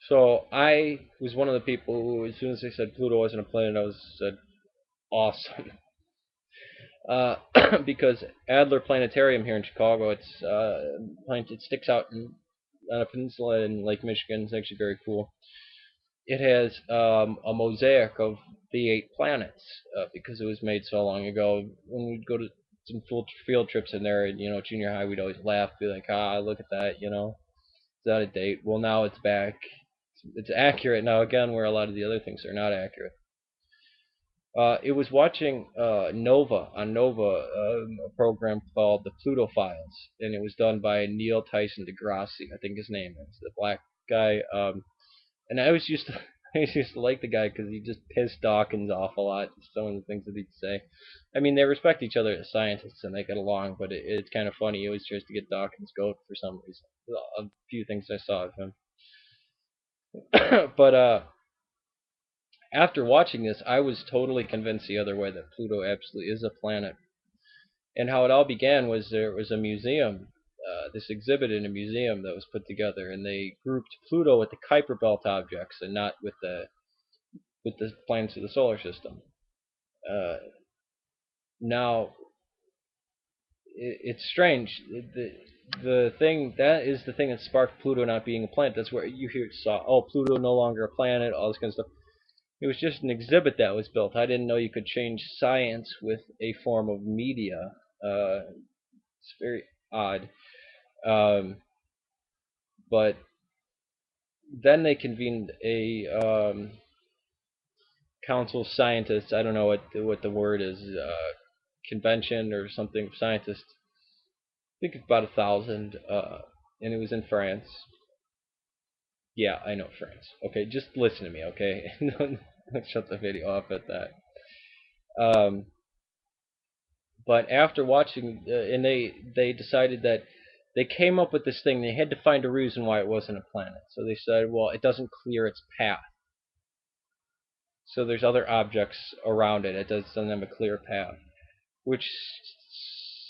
So I was one of the people who, as soon as they said Pluto wasn't a planet, I was said awesome. Uh, because Adler Planetarium here in Chicago, it sticks out on a peninsula in Lake Michigan. It's actually very cool. It has a mosaic of the 8 planets because it was made so long ago. When we'd go to some field trips in there, and junior high, we'd always laugh, be like, look at that, it's out of date. Well, now it's back. It's accurate now again, where a lot of the other things are not accurate. It was watching Nova, a program called the Pluto Files, and it was done by Neil Tyson DeGrassi, I think his name is, the black guy. And I always used to, I always used to like the guy because he just pissed Dawkins off a lot. Some of the things that he'd say. I mean, they respect each other as scientists and they get along, but it's kind of funny. He always tries to get Dawkins' goat for some reason. A few things I saw of him, but after watching this, I was totally convinced the other way that Pluto absolutely is a planet. And how it all began was there was a museum, this exhibit in a museum that was put together, and they grouped Pluto with the Kuiper Belt objects and not with the planets of the solar system. Uh, Now, it's strange. The thing that is the thing that sparked Pluto not being a planet. That's where you saw, oh, Pluto no longer a planet, all this kind of stuff. It was just an exhibit that was built. I didn't know you could change science with a form of media. It's very odd. Um, but then they convened a council of scientists. I don't know what the word is. Convention or something. Scientists. I think it's about 1,000. And it was in France. Yeah, I know France. Okay, just listen to me, okay? Don't shut the video off at that. Um, but after watching, and they decided that they came up with this thing. They had to find a reason why it wasn't a planet. So they said, well, it doesn't clear its path. So there's other objects around it. It doesn't have a clear path, which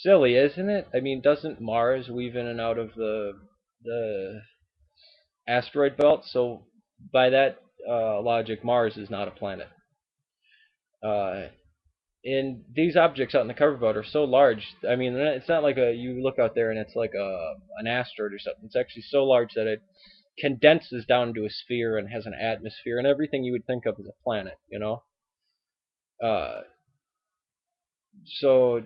silly, isn't it? I mean, doesn't Mars weave in and out of the asteroid belt? So by that logic, Mars is not a planet. Uh, and these objects out in the Kuiper belt are so large. I mean, it's not like you look out there and it's like an asteroid or something. It's actually so large that it condenses down into a sphere and has an atmosphere and everything you would think of as a planet. Uh, so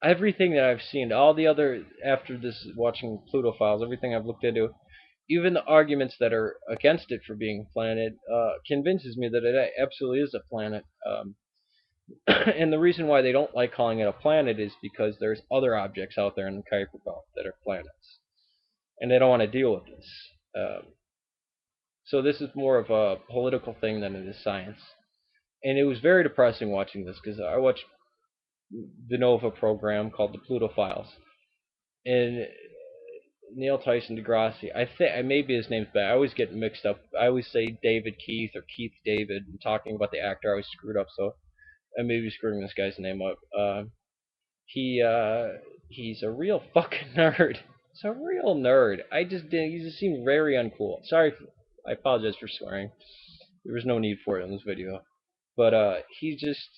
everything that I've seen, all the other after this watching Pluto Files, everything I've looked into, even the arguments that are against it for being a planet, convinces me that it absolutely is a planet. And the reason why they don't like calling it a planet is because there's other objects out there in the Kuiper Belt that are planets, and they don't want to deal with this. So this is more of a political thing than it is science. And it was very depressing watching this because I watched the Nova program called the Pluto Files, and Neil Tyson DeGrassi. I think maybe his name's bad. I always get mixed up. I always say David Keith or Keith David. And talking about the actor, I always screwed up. So I may be screwing this guy's name up. He he's a real fucking nerd. He's a real nerd. I just didn't. He just seemed very uncool. Sorry, I apologize for swearing. There was no need for it in this video. But he just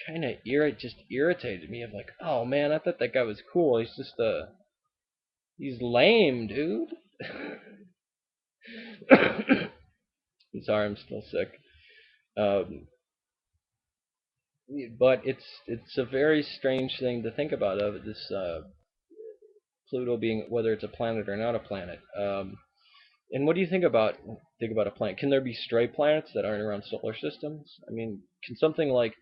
kind of just irritated me. I'm like, oh man, I thought that guy was cool. He's just he's lame, dude. I'm sorry, I'm still sick. Um, but it's a very strange thing to think about of this Pluto being whether it's a planet or not a planet. And what do you think about a planet? Can there be stray planets that aren't around solar systems? I mean, can something like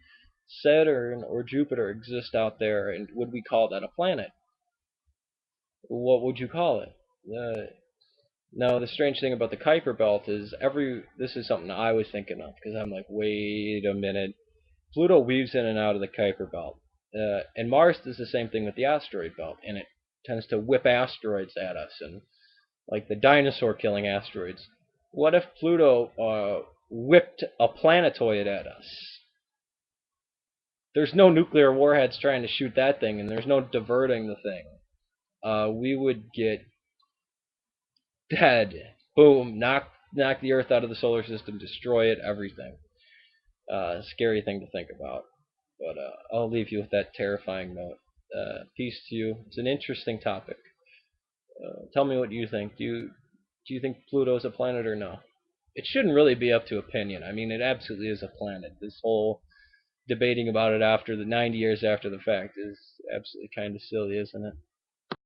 Saturn or Jupiter exist out there, and would we call that a planet? What would you call it? Uh, Now, the strange thing about the Kuiper Belt is this is something I was thinking of because I'm like, wait a minute. Pluto weaves in and out of the Kuiper Belt, and Mars does the same thing with the asteroid belt, and it tends to whip asteroids at us, and like the dinosaur killing asteroids. What if Pluto whipped a planetoid at us? There's no nuclear warheads trying to shoot that thing, and there's no diverting the thing. We would get dead. Boom, knock the Earth out of the solar system, destroy it, everything. Scary thing to think about. But I'll leave you with that terrifying note. Peace to you. It's an interesting topic. Tell me what you think. Do you think Pluto's a planet or no? It shouldn't really be up to opinion. I mean, it absolutely is a planet. This whole debating about it after the 90 years after the fact is absolutely kind of silly, isn't it?